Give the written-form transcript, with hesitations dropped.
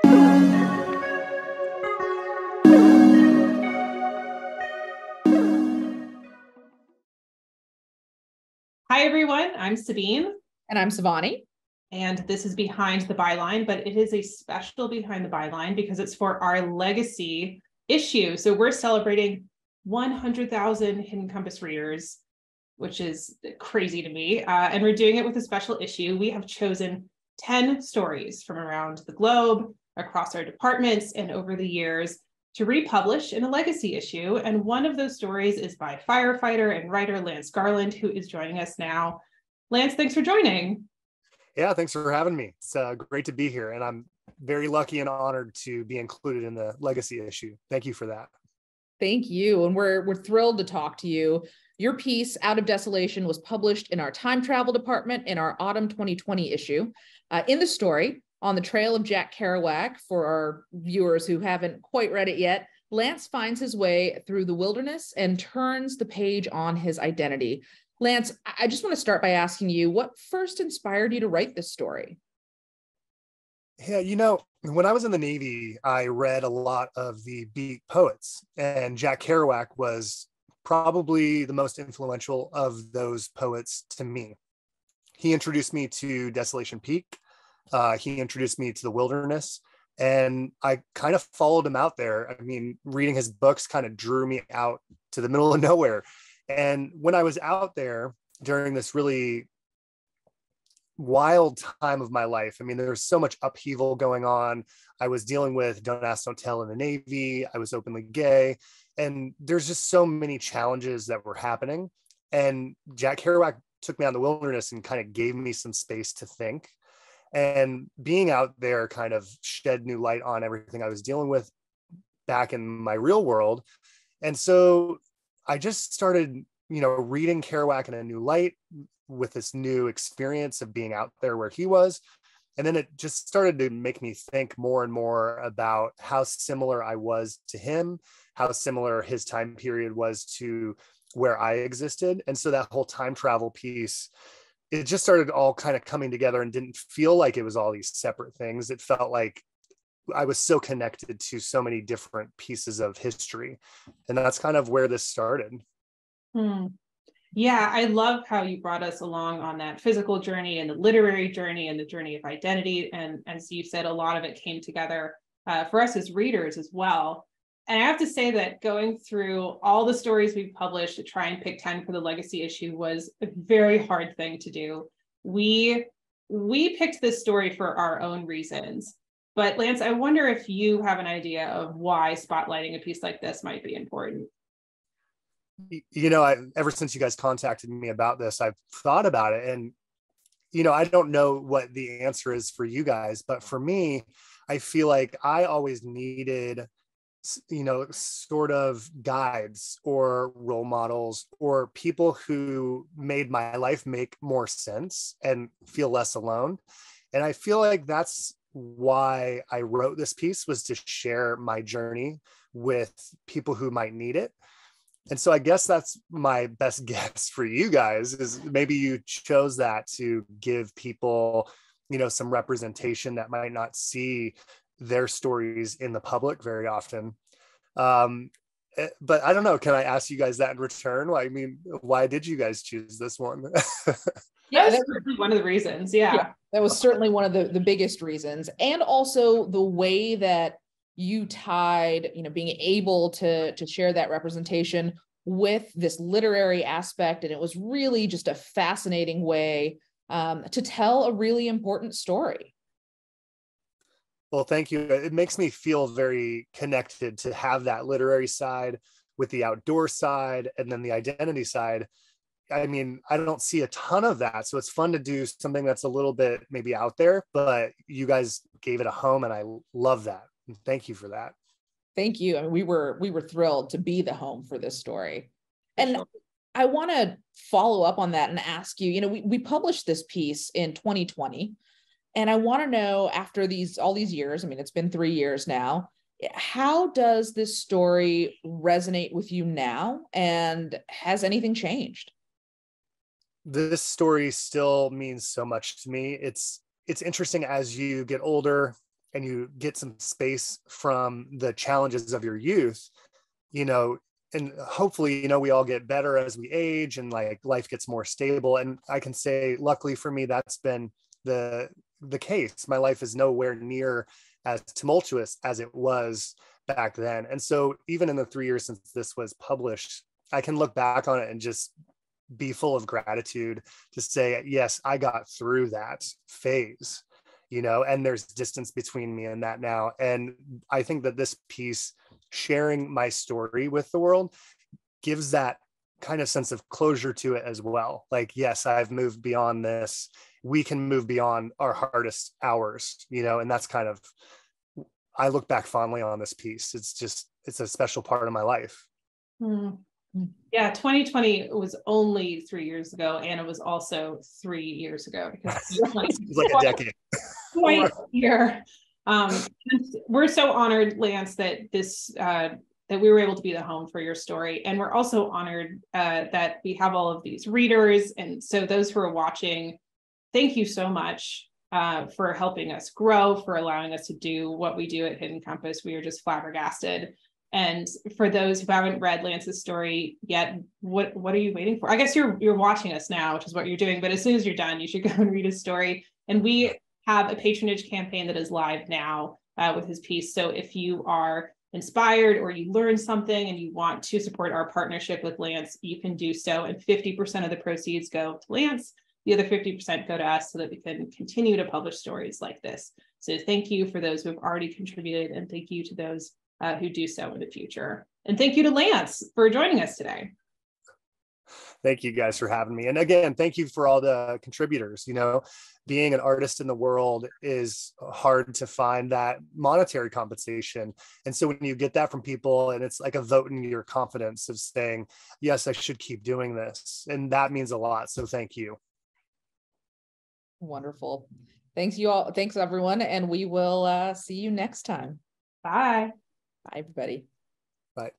Hi, everyone. I'm Sabine. And I'm Savani. And this is Behind the Byline, but it is a special Behind the Byline because it's for our legacy issue. So we're celebrating 100,000 Hidden Compass readers, which is crazy to me. And we're doing it with a special issue. We have chosen 10 stories from around the globe, across our departments, and over the years to republish in a legacy issue. And one of those stories is by firefighter and writer Lance Garland, who is joining us now. Lance, thanks for joining. Yeah, thanks for having me. It's great to be here. And I'm very lucky and honored to be included in the legacy issue. Thank you for that. Thank you. And we're thrilled to talk to you. Your piece, Out of Desolation, was published in our time travel department in our autumn 2020 issue. In the story, On the Trail of Jack Kerouac, for our viewers who haven't quite read it yet, Lance finds his way through the wilderness and turns the page on his identity. Lance, I just want to start by asking you, what first inspired you to write this story? Yeah, when I was in the Navy, I read a lot of the beat poets, and Jack Kerouac was probably the most influential of those poets to me. He introduced me to Desolation Peak. He introduced me to the wilderness, and I kind of followed him out there. I mean, reading his books kind of drew me out to the middle of nowhere. And when I was out there during this really wild time of my life, I mean, there was so much upheaval going on. I was dealing with Don't Ask, Don't Tell in the Navy. I was openly gay. And there's just so many challenges that were happening. And Jack Kerouac took me out in the wilderness and kind of gave me some space to think. And being out there kind of shed new light on everything I was dealing with back in my real world. And so I just started, reading Kerouac in a new light with this new experience of being out there where he was. And then it just started to make me think more and more about how similar I was to him, how similar his time period was to where I existed. And so that whole time travel piece, it just started all kind of coming together and didn't feel like it was all these separate things. It felt like I was so connected to so many different pieces of history. And that's kind of where this started. Yeah, I love how you brought us along on that physical journey and the literary journey and the journey of identity. And as you said, a lot of it came together for us as readers as well. And I have to say that going through all the stories we've published to try and pick 10 for the legacy issue was a very hard thing to do. We picked this story for our own reasons. But Lance, I wonder if you have an idea of why spotlighting a piece like this might be important. Ever since you guys contacted me about this, I've thought about it. And, I don't know what the answer is for you guys, but for me, I feel like I always needed, sort of guides or role models or people who made my life make more sense and feel less alone. And I feel like that's why I wrote this piece, was to share my journey with people who might need it. And so I guess that's my best guess for you guys, is maybe you chose that to give people, some representation that might not see their stories in the public very often. But I don't know, can I ask you guys that in return? I mean, why did you guys choose this one? Yeah, that's certainly one of the reasons. Yeah, that was certainly one of the biggest reasons. And also the way that you tied, being able to share that representation with this literary aspect. And it was really just a fascinating way to tell a really important story. Well, thank you. It makes me feel very connected to have that literary side with the outdoor side and then the identity side. I mean, I don't see a ton of that. So it's fun to do something that's a little bit maybe out there, but you guys gave it a home and I love that. And thank you for that. Thank you. I mean, we were thrilled to be the home for this story. And I want to follow up on that and ask you, we published this piece in 2020. And I want to know, after all these years, I mean, it's been 3 years now, how does this story resonate with you now? And has anything changed? This story still means so much to me. It's interesting as you get older and you get some space from the challenges of your youth, you know, and hopefully, you know, we all get better as we age and like life gets more stable. And I can say, luckily for me, that's been the case. My life is nowhere near as tumultuous as it was back then. And so even in the 3 years since this was published, I can look back on it and just be full of gratitude to say, yes, I got through that phase, you know, and there's distance between me and that now. And I think that this piece, sharing my story with the world, gives that kind of sense of closure to it as well. Like, yes, I've moved beyond this. We can move beyond our hardest hours, you know, and that's kind of, I look back fondly on this piece. It's a special part of my life. Mm. Yeah, 2020 was only 3 years ago, and it was also 3 years ago because it's like a decade. Quite here. We're so honored, Lance, that that we were able to be the home for your story, and we're also honored that we have all of these readers. And so, those who are watching, thank you so much for helping us grow, for allowing us to do what we do at Hidden Compass. We are just flabbergasted. And for those who haven't read Lance's story yet, what are you waiting for? I guess you're watching us now, which is what you're doing. But as soon as you're done, you should go and read his story. And we have a patronage campaign that is live now with his piece. So if you are inspired or you learned something and you want to support our partnership with Lance, you can do so. And 50% of the proceeds go to Lance. The other 50% go to us so that we can continue to publish stories like this. So thank you for those who have already contributed, and thank you to those who do so in the future. And thank you to Lance for joining us today. Thank you guys for having me. And again, thank you for all the contributors. You know, being an artist in the world is hard to find that monetary compensation. And so when you get that from people, and it's like a vote in your confidence of saying, yes, I should keep doing this. And that means a lot. So thank you. Wonderful. Thanks you all. Thanks everyone. And we will see you next time. Bye. Bye, everybody. Bye.